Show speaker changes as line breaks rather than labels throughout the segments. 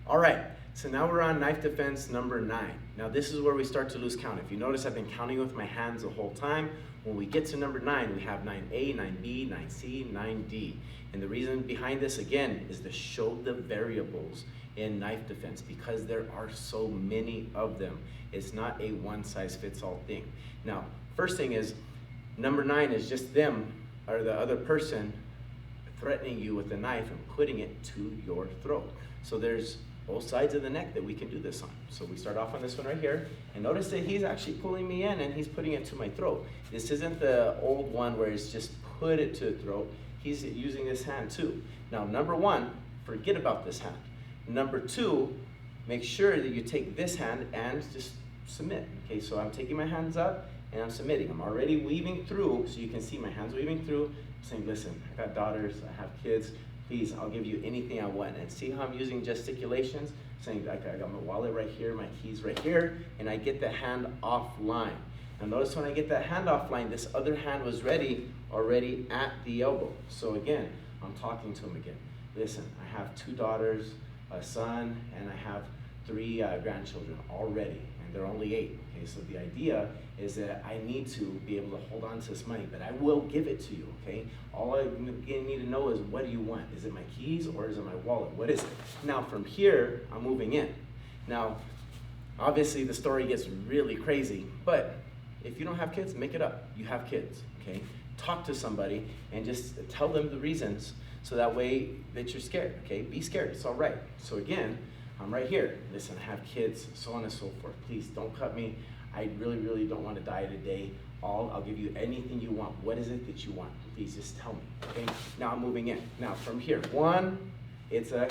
All right, so now we're on knife defense number 9. Now this is where we start to lose count. If you notice, I've been counting with my hands the whole time. When we get to number 9, we have 9A, 9B, 9C, 9D. And the reason behind this, again, is to show the variables in knife defense because there are so many of them. It's not a one-size-fits-all thing. Now, first thing is, number 9 is just them or the other person threatening you with a knife and putting it to your throat. So there's both sides of the neck that we can do this on. So we start off on this one right here, and notice that he's actually pulling me in and he's putting it to my throat. This isn't the old one where it's just put it to the throat. He's using this hand too. Now, number 1, forget about this hand. Number 2, make sure that you take this hand and just submit. Okay, so I'm taking my hands up and I'm submitting. I'm already weaving through, so you can see my hands weaving through. I'm saying, listen, I got daughters, I have kids. Please, I'll give you anything I want. And see how I'm using gesticulations? Saying, I got my wallet right here, my keys right here, and I get the hand offline. Now notice when I get that hand offline, this other hand was ready, already at the elbow. So again, I'm talking to him again. Listen, I have 2 daughters, a son, and I have 3 grandchildren already, and they're only 8. Okay, so the idea is that I need to be able to hold on to this money, but I will give it to you, okay? All I need to know is, what do you want? Is it my keys or is it my wallet? What is it? Now from here, I'm moving in. Now, obviously the story gets really crazy, but if you don't have kids, make it up. You have kids, okay? Talk to somebody and just tell them the reasons so that way that you're scared, okay? Be scared, it's all right. So again, I'm right here. Listen, I have kids, so on and so forth. Please don't cut me. I really, really don't want to die today. I'll give you anything you want. What is it that you want? Please just tell me, okay? Now I'm moving in. Now from here, 1, it's a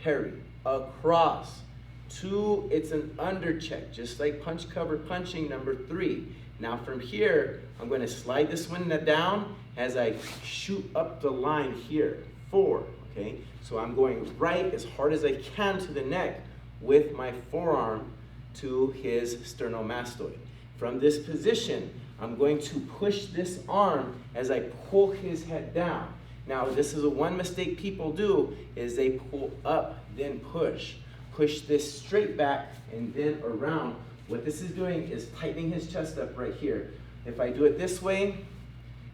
parry, across. 2, it's an under check, just like punch cover punching number 3. Now from here, I'm going to slide this one down as I shoot up the line here, 4, okay? So I'm going right as hard as I can to the neck with my forearm to his sternomastoid. From this position, I'm going to push this arm as I pull his head down. Now, this is one mistake people do, is they pull up, then push. Push this straight back and then around. What this is doing is tightening his chest up right here. If I do it this way,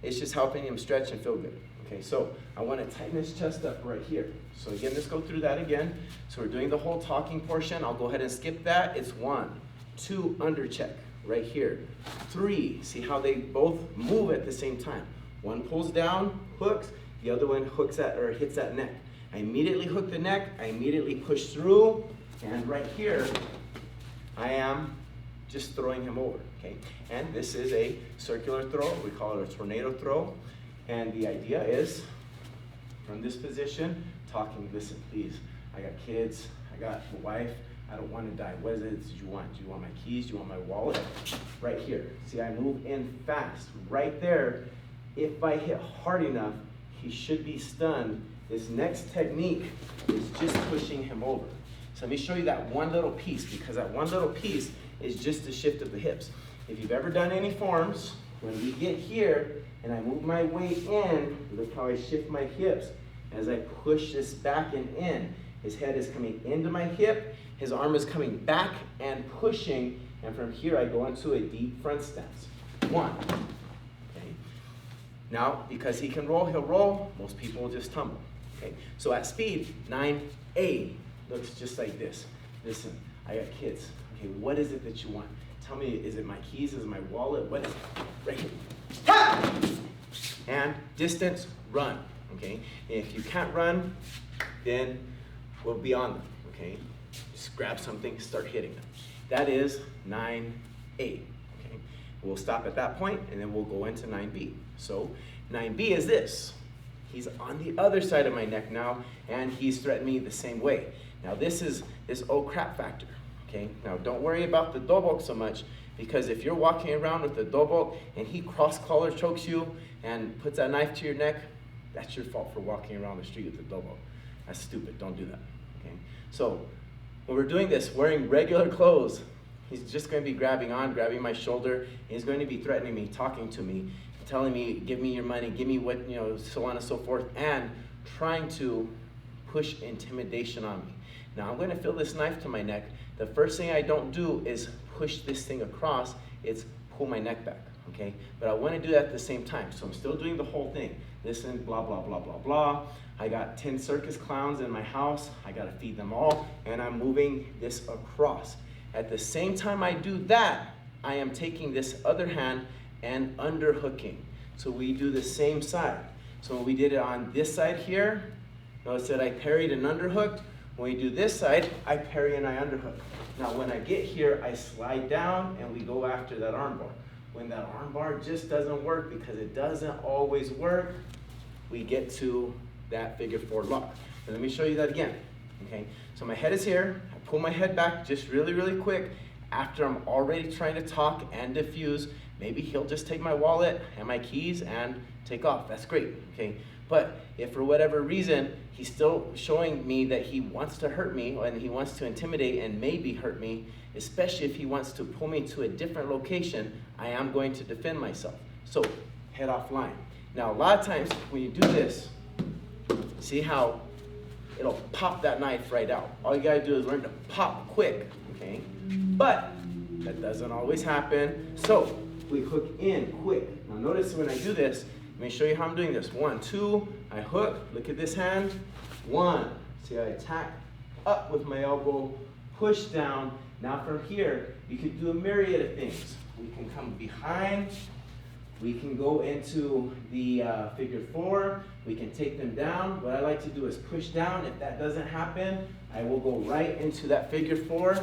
it's just helping him stretch and feel good. Okay, so I want to tighten his chest up right here. So again, let's go through that again. So we're doing the whole talking portion. I'll go ahead and skip that. It's 1, 2, under check right here. 3, see how they both move at the same time. One pulls down, hooks, the other one hooks at or hits that neck. I immediately hook the neck, I immediately push through, and right here, I am just throwing him over, okay? And this is a circular throw. We call it a tornado throw. And the idea is, from this position, talking, listen, please, I got kids, I got a wife, I don't want to die. What is it that you want? Do you want my keys? Do you want my wallet? Right here. See, I move in fast. Right there, if I hit hard enough, he should be stunned. This next technique is just pushing him over. So let me show you that one little piece, because that one little piece is just the shift of the hips. If you've ever done any forms, when we get here and I move my weight in, look how I shift my hips as I push this back and in. His head is coming into my hip, his arm is coming back and pushing, and from here I go into a deep front stance. 1. Okay. Now, because he can roll, he'll roll. Most people will just tumble. Okay. So at speed, 9A looks just like this. Listen, I got kids. Okay, what is it that you want? Tell me, is it my keys? Is it my wallet? What is it? Right here. Ha! And distance, run. Okay? And if you can't run, then we'll be on them. Okay? Just grab something, start hitting them. That is 9A. Okay? We'll stop at that point, and then we'll go into 9B. So 9B is this. He's on the other side of my neck now, and he's threatening me the same way. Now this is this oh crap factor. Okay, now don't worry about the dobok so much, because if you're walking around with the dobok and he cross collar chokes you and puts that knife to your neck, that's your fault for walking around the street with the dobok. That's stupid, don't do that, okay? So when we're doing this, wearing regular clothes, he's just going to be grabbing my shoulder, he's going to be threatening me, talking to me, telling me, give me your money, give me what, so on and so forth, and trying to push intimidation on me. Now I'm going to feel this knife to my neck. The first thing I don't do is push this thing across, it's pull my neck back, okay? But I want to do that at the same time. So I'm still doing the whole thing. Listen, blah, blah, blah, blah, blah. I got 10 circus clowns in my house. I got to feed them all, and I'm moving this across. At the same time I do that, I am taking this other hand and underhooking. So we do the same side. So when we did it on this side here, notice that I parried and underhooked. When we do this side, I parry and I underhook. Now when I get here, I slide down and we go after that armbar. When that armbar just doesn't work, because it doesn't always work, we get to that figure 4 lock. And let me show you that again, okay? So my head is here, I pull my head back just really, really quick. After I'm already trying to talk and diffuse, maybe he'll just take my wallet and my keys and take off. That's great, okay? But if for whatever reason, he's still showing me that he wants to hurt me and he wants to intimidate and maybe hurt me, especially if he wants to pull me to a different location, I am going to defend myself. So head off line. Now a lot of times when you do this, see how it'll pop that knife right out. All you gotta do is learn to pop quick, okay? But that doesn't always happen. So we hook in quick. Now notice when I do this, let me show you how I'm doing this. 1, 2, I hook, look at this hand. 1, see I attack up with my elbow, push down. Now from here, you can do a myriad of things. We can come behind, we can go into the figure 4, we can take them down. What I like to do is push down. If that doesn't happen, I will go right into that figure 4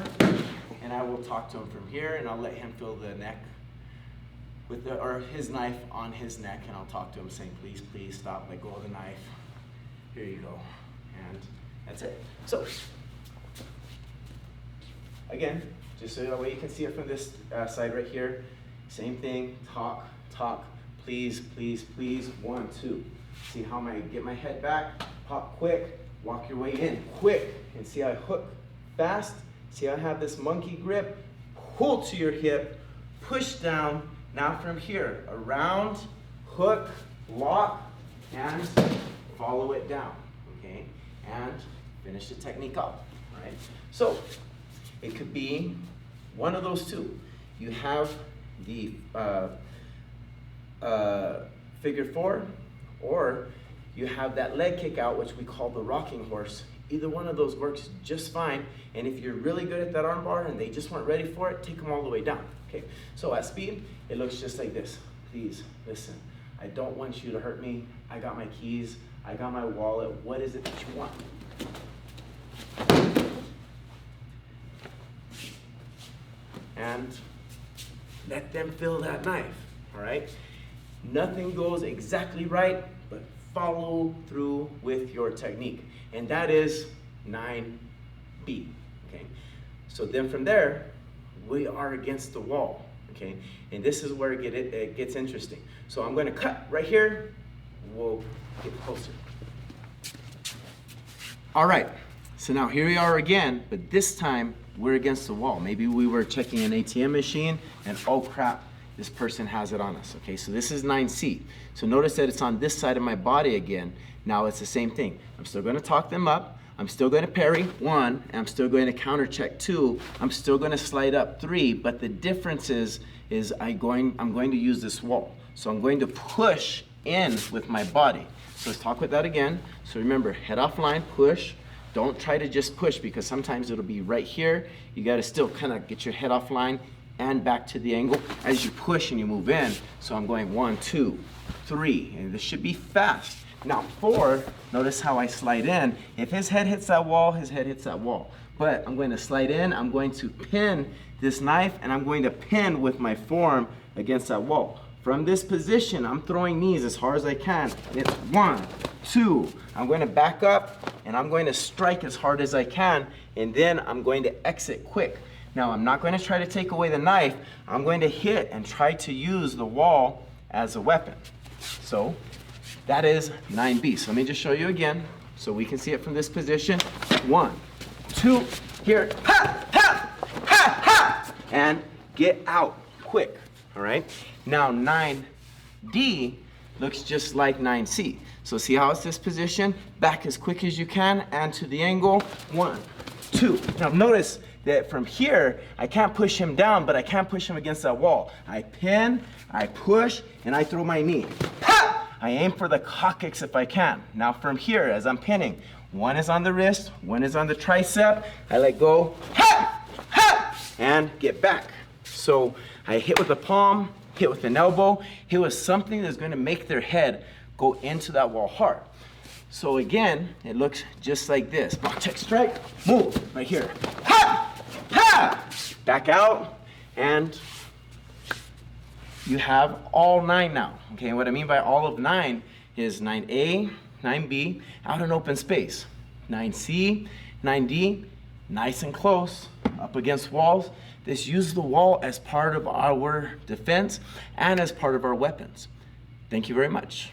and I will talk to him from here and I'll let him feel the neck with or his knife on his neck, and I'll talk to him saying, please, please stop, let go of the knife. Here you go. And that's it. So, again, just so that way you can see it from this side right here. Same thing, talk, talk, please, please, please, 1, 2. See how I get my head back, pop quick, walk your way in, quick, and see how I hook fast. See how I have this monkey grip, pull to your hip, push down. Now from here, around, hook, lock, and follow it down, okay? And finish the technique off, all right? So, it could be one of those two. You have the figure 4, or you have that leg kick out, which we call the rocking horse. Either one of those works just fine, and if you're really good at that arm bar and they just weren't ready for it, take them all the way down, okay? So at speed, it looks just like this. Please, listen, I don't want you to hurt me. I got my keys, I got my wallet. What is it that you want? And let them feel that knife, all right? Nothing goes exactly right, but follow through with your technique. And that is 9B, okay? So then from there, we are against the wall, okay? And this is where it gets interesting. So I'm gonna cut right here, we'll get closer. All right, so now here we are again, but this time we're against the wall. Maybe we were checking an ATM machine and oh crap, this person has it on us, okay? So this is 9C. So notice that it's on this side of my body again. Now it's the same thing. I'm still gonna talk them up. I'm still gonna parry 1, and I'm still going to counter check 2. I'm still gonna slide up 3, but the difference is I'm going to use this wall. So I'm going to push in with my body. So let's talk with that again. So remember, head off line, push. Don't try to just push because sometimes it'll be right here. You gotta still kind of get your head off line and back to the angle as you push and you move in. So I'm going 1, 2, 3, and this should be fast. Now 4, notice how I slide in. If his head hits that wall, his head hits that wall. But I'm going to slide in, I'm going to pin this knife, and I'm going to pin with my forearm against that wall. From this position, I'm throwing knees as hard as I can. And it's 1, 2. I'm going to back up, and I'm going to strike as hard as I can, and then I'm going to exit quick. Now, I'm not going to try to take away the knife. I'm going to hit and try to use the wall as a weapon. So that is 9B. So let me just show you again so we can see it from this position. 1, 2, here, ha, ha, ha, ha, and get out quick, all right? Now 9D, looks just like 9C. So see how it's this position? Back as quick as you can and to the angle. 1, 2. Now notice that from here, I can't push him down, but I can't push him against that wall. I pin, I push, and I throw my knee. Ha! I aim for the coccyx if I can. Now from here, as I'm pinning, one is on the wrist, one is on the tricep. I let go, ha! Ha! And get back. So I hit with the palm, hit with an elbow, hit with something that's gonna make their head go into that wall hard. So again, it looks just like this. Block, check, strike, move, right here. Ha! Ha! Back out, and you have all 9 now. Okay, what I mean by all of 9 is 9A, 9B, out in open space. 9C, 9D, nice and close, up against walls. This uses the wall as part of our defense and as part of our weapons. Thank you very much.